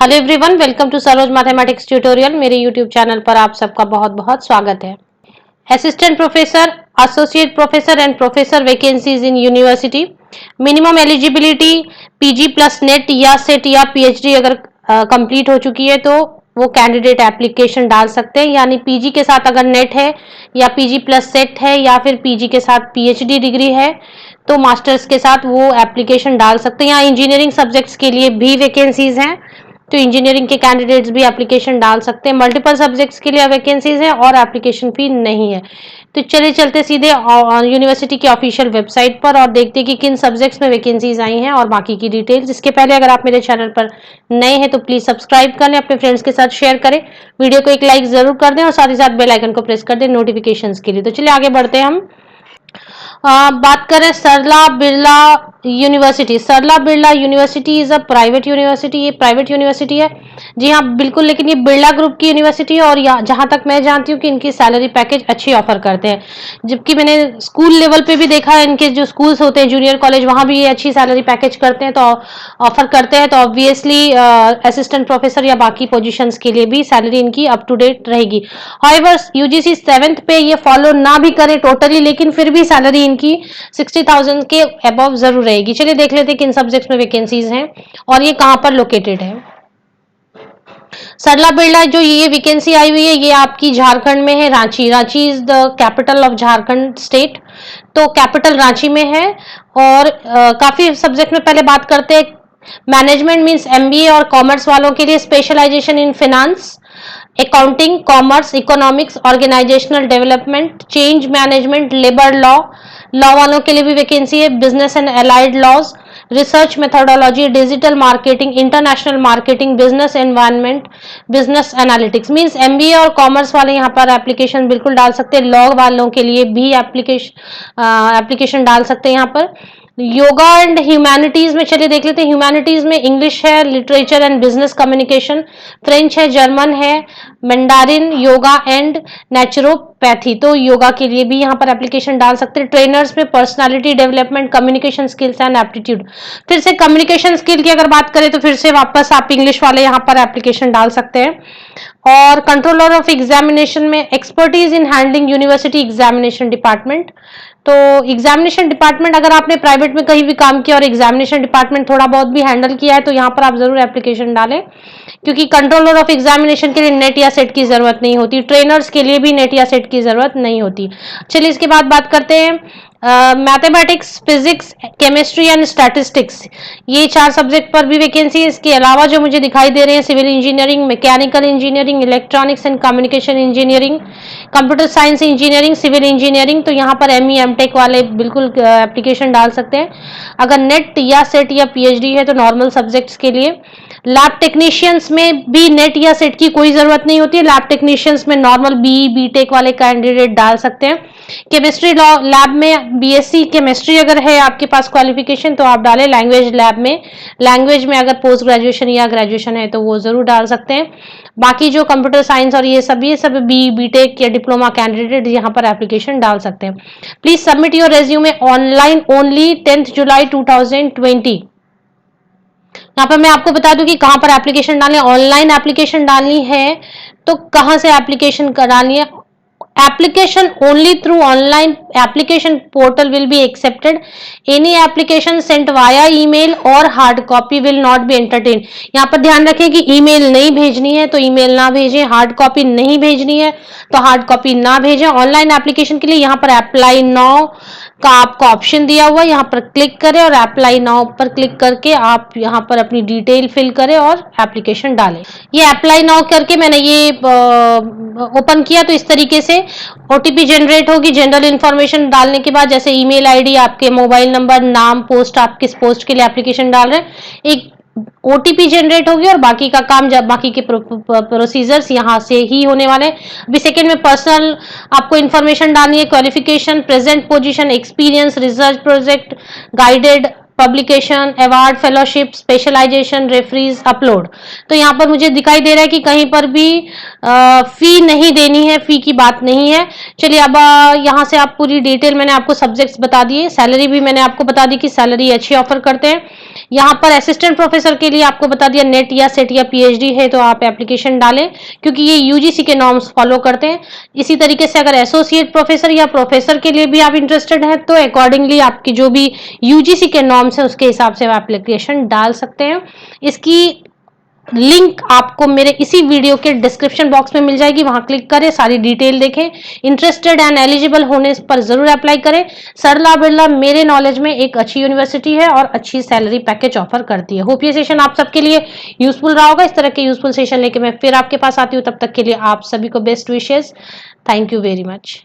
Hello everyone, welcome to Saroj mathematics tutorial. मेरे YouTube channel पर आप सबका बहुत बहुत स्वागत है। Assistant professor, associate professor and professor vacancies in university. Minimum eligibility PG plus NET या सेट या पीएचडी अगर कंप्लीट हो चुकी है तो वो कैंडिडेट एप्लीकेशन डाल सकते हैं। यानी पीजी के साथ अगर नेट है या पीजी प्लस सेट है या फिर पीजी के साथ पीएचडी डिग्री है तो मास्टर्स के साथ वो एप्लीकेशन डाल सकते हैं। यहाँ इंजीनियरिंग सब्जेक्ट्स के लिए भी वैकेंसीज हैं तो इंजीनियरिंग के कैंडिडेट्स भी एप्लीकेशन डाल सकते हैं। मल्टीपल सब्जेक्ट्स के लिए वैकेंसीज है और एप्लीकेशन फी नहीं है। तो चलिए चलते सीधे यूनिवर्सिटी की ऑफिशियल वेबसाइट पर और देखते हैं कि किन सब्जेक्ट्स में वैकेंसीज आई हैं और बाकी की डिटेल्स। इसके पहले अगर आप मेरे चैनल पर नए हैं तो प्लीज सब्सक्राइब कर लें, अपने फ्रेंड्स के साथ शेयर करें, वीडियो को एक लाइक जरूर कर दें और साथ ही साथ बेल आइकन को प्रेस कर दें नोटिफिकेशंस के लिए। तो चलिए आगे बढ़ते हैं हम। बात करें Sarla Birla university. Sarla Birla university is a private university. ये प्राइवेट यूनिवर्सिटी है, जी हाँ बिल्कुल, लेकिन ये बिरला ग्रुप की यूनिवर्सिटी है और जहां तक मैं जानती हूँ कि इनकी सैलरी पैकेज अच्छी ऑफर करते हैं। जबकि मैंने स्कूल लेवल पे भी देखा है, इनके जो स्कूल्स होते हैं जूनियर कॉलेज, वहां भी ये अच्छी सैलरी पैकेज करते हैं, तो ऑफर करते हैं। तो ऑब्वियसली असिस्टेंट प्रोफेसर या बाकी पोजिशंस के लिए भी सैलरी इनकी अप टू डेट रहेगी। हाउएवर यूजीसी 7th पे ये फॉलो ना भी करे टोटली, लेकिन फिर भी सैलरी इनकी 60,000 के अबव जरूर रहेगी। चलिए देख लेते हैं किन सब्जेक्ट्स में वैकेंसीज हैं और ये कहां पर लोकेटेड है। सरला बिरला जो ये वैकेंसी आई हुई है ये आपकी झारखंड में है, Ranchi. Ranchi is the capital of Jharkhand state, तो कैपिटल रांची में है। और काफी सब्जेक्ट में पहले बात करते हैं। मैनेजमेंट मींस एमबीए और कॉमर्स वालों के लिए specialisation in finance, accounting, commerce, economics, organisational development, change management, labour law, law वालों के लिए भी वैकेंसी है। Business and allied laws, research methodology, digital marketing, international marketing, business environment, business analytics. Means MBA और commerce वाले यहाँ पर application बिल्कुल डाल सकते हैं। लॉ वालों के लिए भी एप्लीकेशन डाल सकते हैं यहाँ पर। योगा एंड ह्यूमैनिटीज में चलिए देख लेते हैं। ह्यूमैनिटीज में इंग्लिश है, literature and business communication, French है, जर्मन है, मैंडारिन, योगा एंड नेचुरोपैथी। तो योगा के लिए भी यहाँ पर एप्लीकेशन डाल सकते हैं। ट्रेनर्स में personality development, communication skills and aptitude. फिर से कम्युनिकेशन स्किल की अगर बात करें तो फिर से वापस आप इंग्लिश वाले यहाँ पर एप्लीकेशन डाल सकते हैं। और कंट्रोलर ऑफ एग्जामिनेशन में expertise in handling university examination department. तो एग्जामिनेशन डिपार्टमेंट अगर आपने प्राइवेट में कहीं भी काम किया और एग्जामिनेशन डिपार्टमेंट थोड़ा बहुत भी हैंडल किया है तो यहाँ पर आप जरूर एप्लीकेशन डालें, क्योंकि कंट्रोलर ऑफ एग्जामिनेशन के लिए नेट या सेट की जरूरत नहीं होती। ट्रेनर्स के लिए भी नेट या सेट की जरूरत नहीं होती। चलिए इसके बाद बात करते हैं mathematics, physics, chemistry and statistics. ये 4 सब्जेक्ट पर भी वैकेंसी है। इसके अलावा जो मुझे दिखाई दे रहे हैं civil engineering, mechanical engineering, electronics and communication engineering, computer science engineering, civil engineering. तो यहाँ पर एमई एमटेक वाले बिल्कुल एप्लीकेशन डाल सकते हैं। अगर नेट या सेट या पीएचडी है तो नॉर्मल सब्जेक्ट्स के लिए। लैब टेक्नीशियंस में भी नेट या सेट की कोई जरूरत नहीं होती है। लैब टेक्नीशियंस में नॉर्मल बीई बीटेक वाले कैंडिडेट डाल सकते हैं। केमिस्ट्री लैब में बीएससी केमिस्ट्री अगर है आपके पास क्वालिफिकेशन तो आप डालें। लैंग्वेज लैब में, लैंग्वेज में अगर पोस्ट ग्रेजुएशन या ग्रेजुएशन है तो वो जरूर डाल सकते हैं। बाकी जो कंप्यूटर साइंस और ये सब बी बीटेक या डिप्लोमा कैंडिडेट यहाँ पर एप्लीकेशन डाल सकते हैं। Please submit your resume online only 10th जुलाई 2020। यहाँ पर मैं आपको बता दूं कि कहां पर एप्लीकेशन डालनी है। ऑनलाइन एप्लीकेशन डालनी है तो कहां से एप्लीकेशन करानी है। application only through online application portal will be accepted. Any application sent via email or hard copy will not be entertained. यहाँ पर ध्यान रखें कि ईमेल नहीं भेजनी है तो ईमेल ना भेजें, हार्ड कॉपी नहीं भेजनी है तो हार्ड कॉपी ना भेजें। ऑनलाइन एप्लीकेशन के लिए यहाँ पर अप्लाई नाउ का आपको ऑप्शन दिया हुआ है, यहाँ पर क्लिक करें और अप्लाई नाउ पर क्लिक करके आप यहाँ पर अपनी डिटेल फिल करें और एप्लीकेशन डालें। ये अप्लाई नाउ करके मैंने ये ओपन किया तो इस तरीके से ओटीपी जनरेट होगी। जनरल इंफॉर्मेशन डालने के बाद जैसे ईमेल आईडी, आपके मोबाइल नंबर, नाम, पोस्ट, आप किस पोस्ट के लिए एप्लीकेशन डाल रहे हैं, एक ओटीपी जनरेट होगी और बाकी का काम जब बाकी के प्रोसीजर्स यहाँ से ही होने वाले। अभी सेकेंड में पर्सनल आपको इन्फॉर्मेशन डालनी है, qualification, present position, experience, research project, guided publication, award, fellowship, specialisation, referees, upload. तो यहाँ पर मुझे दिखाई दे रहा है कि कहीं पर भी फी नहीं देनी है, फी की बात नहीं है। चलिए अब यहाँ से आप पूरी डिटेल, मैंने आपको सब्जेक्ट्स बता दिए, सैलरी भी मैंने आपको बता दी कि सैलरी अच्छी ऑफर करते हैं। यहाँ पर असिस्टेंट प्रोफेसर के लिए आपको बता दिया, नेट या सेट या पीएचडी है तो आप एप्लीकेशन डालें, क्योंकि ये यूजीसी के नॉर्म्स फॉलो करते हैं। इसी तरीके से अगर एसोसिएट प्रोफेसर या प्रोफेसर के लिए भी आप इंटरेस्टेड हैं तो अकॉर्डिंगली आपकी जो भी यूजीसी के नॉर्म्स हैं उसके हिसाब से आप एप्लीकेशन डाल सकते हैं। इसकी लिंक आपको मेरे इसी वीडियो के डिस्क्रिप्शन बॉक्स में मिल जाएगी, वहां क्लिक करें, सारी डिटेल देखें, इंटरेस्टेड एंड एलिजिबल होने पर जरूर अप्लाई करें। सरला बिरला मेरे नॉलेज में एक अच्छी यूनिवर्सिटी है और अच्छी सैलरी पैकेज ऑफर करती है। होप ये सेशन आप सबके लिए यूजफुल रहा होगा। इस तरह के यूजफुल सेशन लेके मैं फिर आपके पास आती हूँ, तब तक के लिए आप सभी को best wishes. Thank you very much.